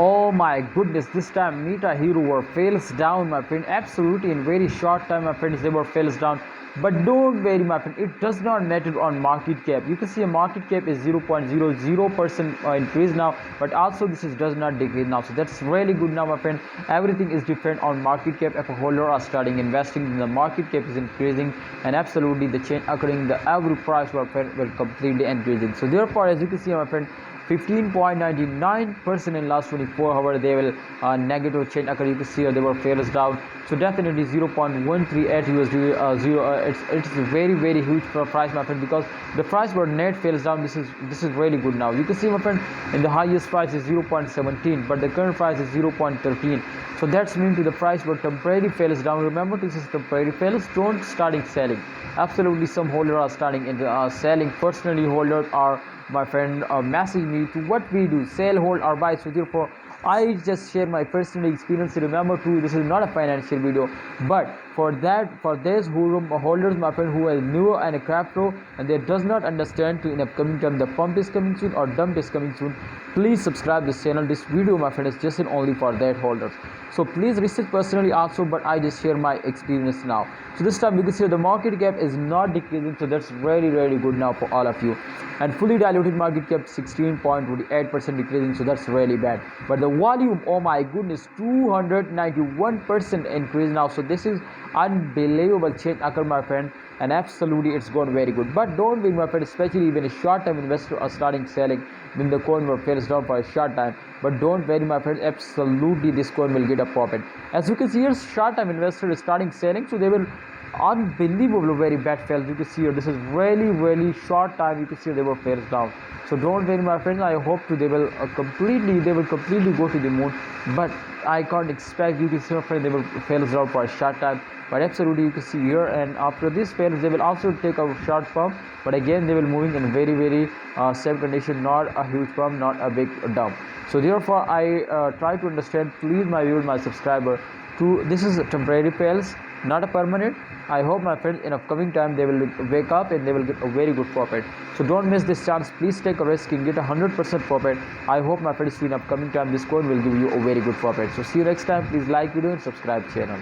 Oh my goodness, this time Metahero were fails down, my friend. Absolutely, in very short time, my friends, they were fails down. But don't worry, my friend, it does not matter on market cap. You can see a market cap is 0.00% increase now, but also this is does not decrease now. So that's really good now, my friend. Everything is different on market cap. If a holder are starting investing, then the market cap is increasing, and absolutely the change occurring, the average price, my friend, will completely increasing. So therefore, as you can see, my friend, 15.99% in last 24 hours they will negative change occur. You can see they were fails down, so definitely 0.138 USD it's very huge for price, my friend, because the price were net fails down. This is really good now. You can see, my friend, in the highest price is 0.17, but the current price is 0.13. so that's mean to the price were temporary fails down. Remember, this is temporary fails. Don't starting selling. Absolutely, some holders are starting in the selling. Personally, holders are, my friend, message me to what we do, sell, hold or buy. So therefore I just share my personal experience. Remember too, this is not a financial video, but for those holders, my friend, who are new and a crypto and they does not understand to in upcoming term the pump is coming soon or dump is coming soon, please subscribe this channel. This video, my friend, is just and only for that holders. So please research personally also, but I just share my experience now. So this time you can see the market cap is not decreasing, so that's really good now for all of you. And fully diluted market cap 16.28% decreasing, so that's really bad. But the volume, oh my goodness, 291% increase now. So this is unbelievable change occur, my friend, and absolutely it's gone very good. But don't be, my friend, especially even a short-term investor are starting selling, then the coin will fails down for a short time. But don't worry, my friend, absolutely this coin will get a profit. As you can see here, short-term investor is starting selling, so they will unbelievable very bad fails. You can see here, this is really short time. You can see they were fails down. So don't worry, my friends, I hope to they will completely go to the moon, but I can't expect. You can see, my friend, they will fails down for a short time. But absolutely you can see here, and after this fails they will also take a short pump, but again they will moving in very safe condition, not a huge pump, not a big dump. So therefore I try to understand, please, my viewers, my subscriber, to this is a temporary fails, not a permanent. I hope, my friends, in upcoming time they will wake up and they will get a very good profit. So don't miss this chance. Please take a risk and get 100% profit. I hope, my friends, in upcoming time this coin will give you a very good profit. So see you next time. Please like video and subscribe channel.